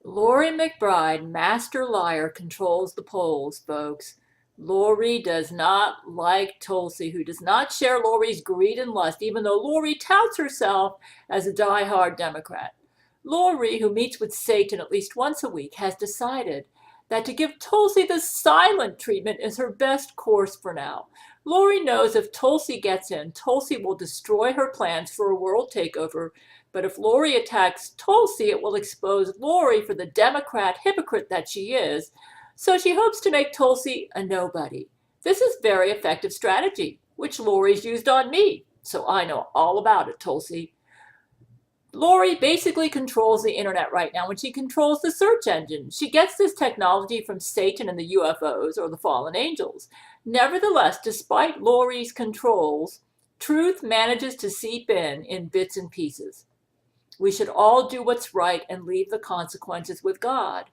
Lori McBride, master liar, controls the polls, folks. Lori does not like Tulsi, who does not share Lori's greed and lust, even though Lori touts herself as a die-hard Democrat. Lori, who meets with Satan at least once a week, has decided that to give Tulsi the silent treatment is her best course for now. Lori knows if Tulsi gets in, Tulsi will destroy her plans for a world takeover. But if Lori attacks Tulsi, it will expose Lori for the Democrat hypocrite that she is. So she hopes to make Tulsi a nobody. This is very effective strategy, which Lori's used on me. So I know all about it, Tulsi. Lori basically controls the internet right now, and she controls the search engine. She gets this technology from Satan and the UFOs, or the fallen angels. Nevertheless, despite Lori's controls, truth manages to seep in bits and pieces. We should all do what's right and leave the consequences with God.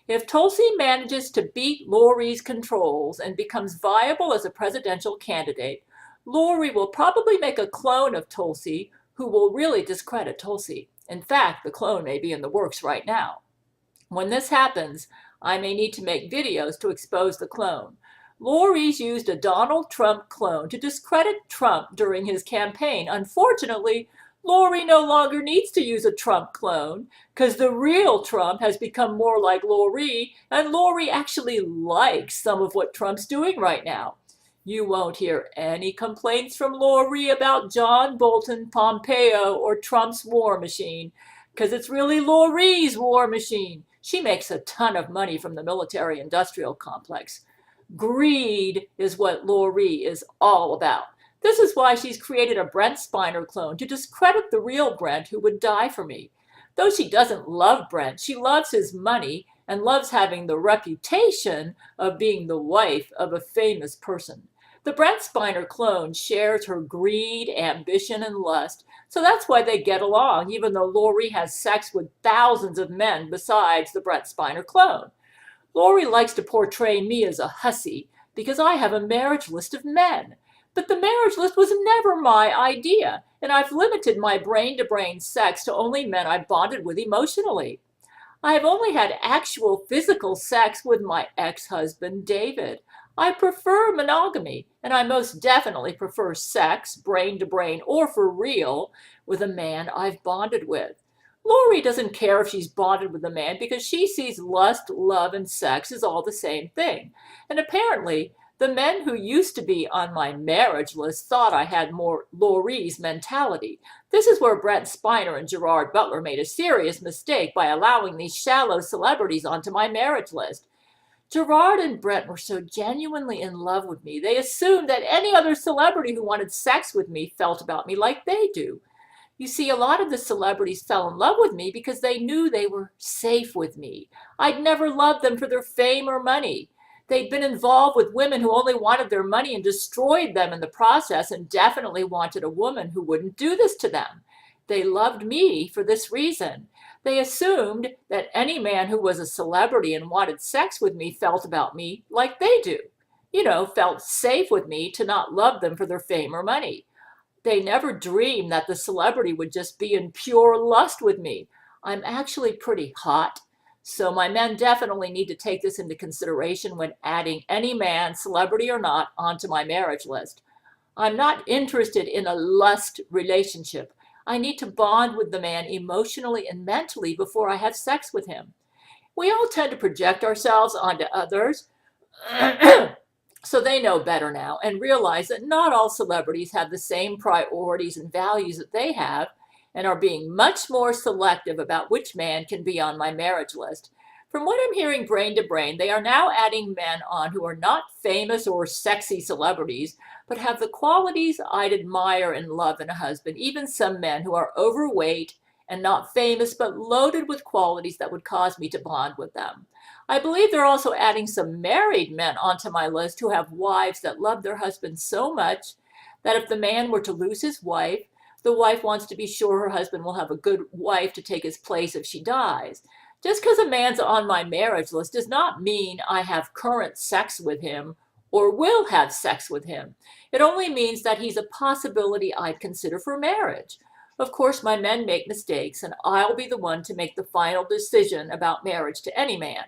If Tulsi manages to beat Lori's controls and becomes viable as a presidential candidate, Lori will probably make a clone of Tulsi who will really discredit Tulsi. In fact, the clone may be in the works right now. When this happens, I may need to make videos to expose the clone. Lori's used a Donald Trump clone to discredit Trump during his campaign. Unfortunately, Lori no longer needs to use a Trump clone because the real Trump has become more like Lori, and Lori actually likes some of what Trump's doing right now. You won't hear any complaints from Lori about John Bolton, Pompeo, or Trump's war machine, because it's really Lori's war machine. She makes a ton of money from the military-industrial complex. Greed is what Lori is all about. This is why she's created a Brent Spiner clone to discredit the real Brent who would die for me. Though she doesn't love Brent, she loves his money and loves having the reputation of being the wife of a famous person. The Brent Spiner clone shares her greed, ambition, and lust, so that's why they get along, even though Lori has sex with thousands of men besides the Brent Spiner clone. Lori likes to portray me as a hussy because I have a marriage list of men. But the marriage list was never my idea, and I've limited my brain-to-brain sex to only men I've bonded with emotionally. I have only had actual physical sex with my ex-husband, David. I prefer monogamy, and I most definitely prefer sex, brain-to-brain, or for real, with a man I've bonded with. Lori doesn't care if she's bonded with a man because she sees lust, love, and sex as all the same thing. And apparently, the men who used to be on my marriage list thought I had more Lori's mentality. This is where Brent Spiner and Gerard Butler made a serious mistake by allowing these shallow celebrities onto my marriage list. Gerard and Brent were so genuinely in love with me, they assumed that any other celebrity who wanted sex with me felt about me like they do. You see, a lot of the celebrities fell in love with me because they knew they were safe with me. I'd never loved them for their fame or money. They'd been involved with women who only wanted their money and destroyed them in the process, and definitely wanted a woman who wouldn't do this to them. They loved me for this reason. They assumed that any man who was a celebrity and wanted sex with me felt about me like they do. Felt safe with me to not love them for their fame or money. They never dreamed that the celebrity would just be in pure lust with me. I'm actually pretty hot. So my men definitely need to take this into consideration when adding any man, celebrity or not, onto my marriage list. I'm not interested in a lust relationship. I need to bond with the man emotionally and mentally before I have sex with him. We all tend to project ourselves onto others, so they know better now and realize that not all celebrities have the same priorities and values that they have, and are being much more selective about which man can be on my marriage list. From what I'm hearing brain to brain, they are now adding men on who are not famous or sexy celebrities, but have the qualities I'd admire and love in a husband, even some men who are overweight and not famous, but loaded with qualities that would cause me to bond with them. I believe they're also adding some married men onto my list who have wives that love their husbands so much that if the man were to lose his wife, the wife wants to be sure her husband will have a good wife to take his place if she dies. Just because a man's on my marriage list does not mean I have current sex with him or will have sex with him. It only means that he's a possibility I'd consider for marriage. Of course, my men make mistakes, and I'll be the one to make the final decision about marriage to any man.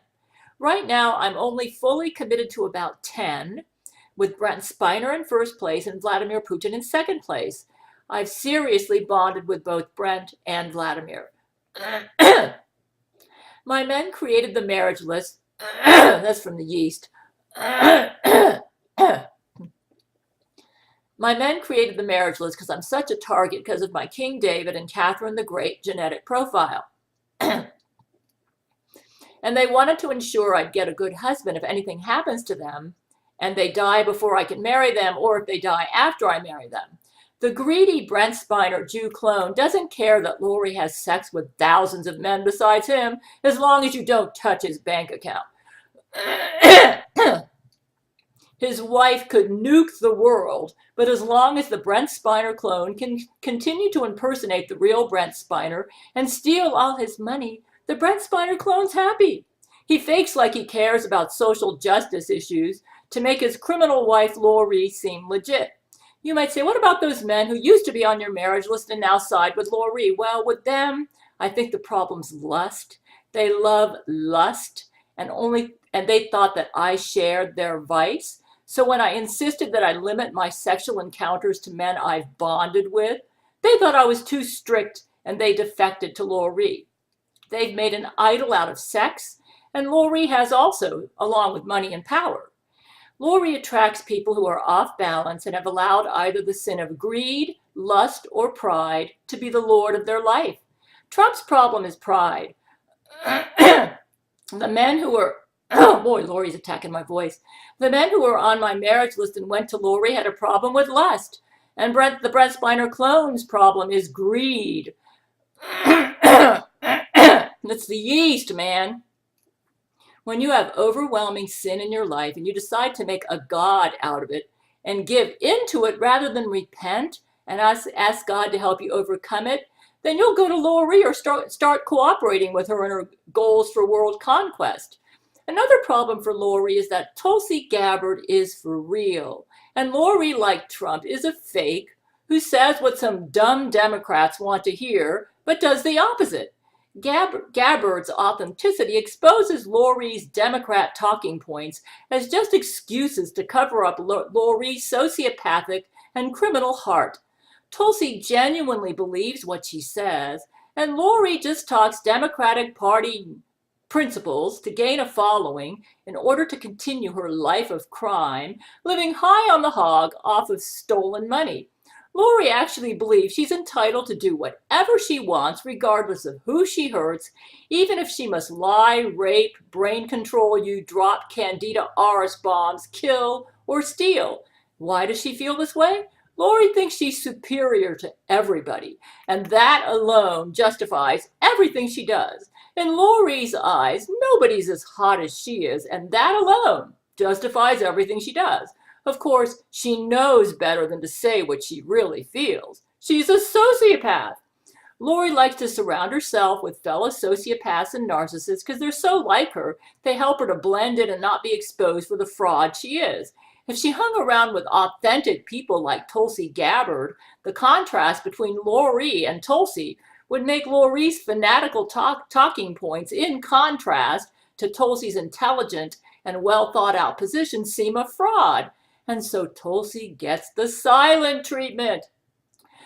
Right now, I'm only fully committed to about 10, with Brent Spiner in first place and Vladimir Putin in second place. I've seriously bonded with both Brent and Vladimir. My men created the marriage list. That's from the yeast. My men created the marriage list because I'm such a target because of my King David and Catherine the Great genetic profile. And they wanted to ensure I'd get a good husband if anything happens to them and they die before I can marry them, or if they die after I marry them. The greedy Brent Spiner Jew clone doesn't care that Lori has sex with thousands of men besides him, as long as you don't touch his bank account. His wife could nuke the world, but as long as the Brent Spiner clone can continue to impersonate the real Brent Spiner and steal all his money, the Brent Spiner clone's happy. He fakes like he cares about social justice issues to make his criminal wife Lori seem legit. You might say, what about those men who used to be on your marriage list and now side with Lori? Well, with them, I think the problem's lust. They love lust, and they thought that I shared their vice. So when I insisted that I limit my sexual encounters to men I've bonded with, they thought I was too strict, and they defected to Lori. They've made an idol out of sex, and Lori has also, along with money and power. Lori attracts people who are off balance and have allowed either the sin of greed, lust, or pride to be the lord of their life. Trump's problem is pride. The men who are, oh boy, Lori's attacking my voice. The men who were on my marriage list and went to Lori had a problem with lust. And the Brent Spiner clone's problem is greed. It's the yeast, man. When you have overwhelming sin in your life and you decide to make a god out of it and give into it rather than repent and ask God to help you overcome it, then you'll go to Lori or start cooperating with her in her goals for world conquest. Another problem for Lori is that Tulsi Gabbard is for real. And Lori, like Trump, is a fake who says what some dumb Democrats want to hear, but does the opposite. Gabbard's authenticity exposes Lori's Democrat talking points as just excuses to cover up Lori's sociopathic and criminal heart. Tulsi genuinely believes what she says, and Lori just talks Democratic Party principles to gain a following in order to continue her life of crime, living high on the hog off of stolen money. Lori actually believes she's entitled to do whatever she wants, regardless of who she hurts, even if she must lie, rape, brain control you, drop Candida auris bombs, kill, or steal. Why does she feel this way? Lori thinks she's superior to everybody, and that alone justifies everything she does. In Lori's eyes, nobody's as hot as she is, and that alone justifies everything she does. Of course, she knows better than to say what she really feels. She's a sociopath. Lori likes to surround herself with fellow sociopaths and narcissists because they're so like her, they help her to blend in and not be exposed for the fraud she is. If she hung around with authentic people like Tulsi Gabbard, the contrast between Lori and Tulsi would make Lori's fanatical talking points in contrast to Tulsi's intelligent and well thought out position seem a fraud. And so Tulsi gets the silent treatment.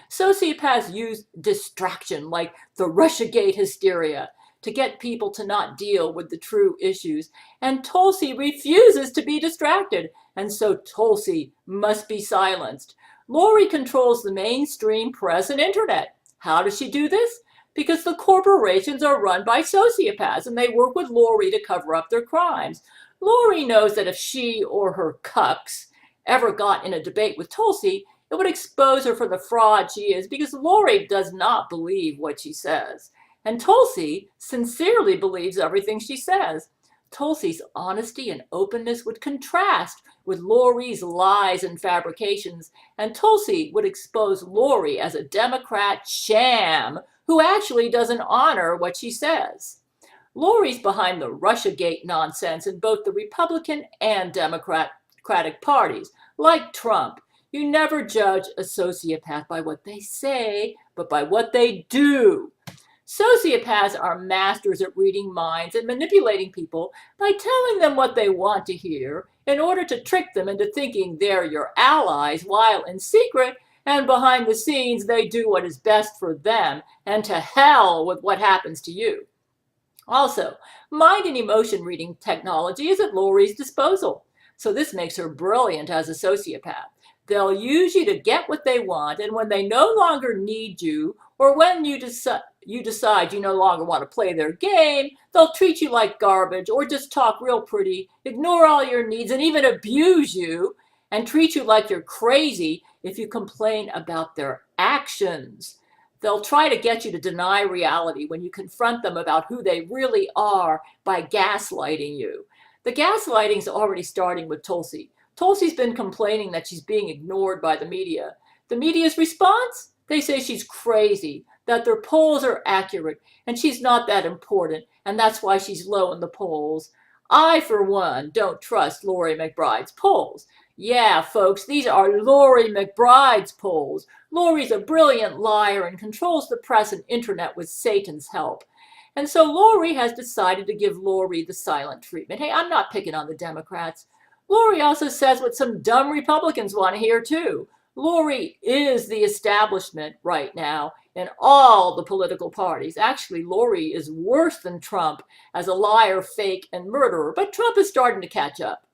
Sociopaths use distraction like the Russiagate hysteria to get people to not deal with the true issues. And Tulsi refuses to be distracted. And so Tulsi must be silenced. Lori controls the mainstream press and internet. How does she do this? Because the corporations are run by sociopaths and they work with Lori to cover up their crimes. Lori knows that if she or her cucks ever got in a debate with Tulsi, it would expose her for the fraud she is because Lori does not believe what she says. And Tulsi sincerely believes everything she says. Tulsi's honesty and openness would contrast with Lori's lies and fabrications, and Tulsi would expose Lori as a Democrat sham who actually doesn't honor what she says. Lori's behind the Russiagate nonsense in both the Republican and Democratic parties. Like Trump, you never judge a sociopath by what they say, but by what they do. Sociopaths are masters at reading minds and manipulating people by telling them what they want to hear in order to trick them into thinking they're your allies, while in secret and behind the scenes they do what is best for them, and to hell with what happens to you. Also, mind and emotion reading technology is at Lori's disposal, so this makes her brilliant as a sociopath. They'll use you to get what they want, and when they no longer need you, or when you decide you no longer want to play their game, they'll treat you like garbage, or just talk real pretty, ignore all your needs, and even abuse you, and treat you like you're crazy if you complain about their actions. They'll try to get you to deny reality when you confront them about who they really are by gaslighting you. The gaslighting is already starting with Tulsi. Tulsi's been complaining that she's being ignored by the media. The media's response? They say she's crazy, that their polls are accurate, and she's not that important, and that's why she's low in the polls. I, for one, don't trust Lori McBride's polls. Yeah, folks, these are Lori McBride's polls. Lori's a brilliant liar and controls the press and internet with Satan's help. And so Lori has decided to give Lori the silent treatment. Hey, I'm not picking on the Democrats. Lori also says what some dumb Republicans want to hear too. Lori is the establishment right now in all the political parties. Actually, Lori is worse than Trump as a liar, fake, and murderer, but Trump is starting to catch up.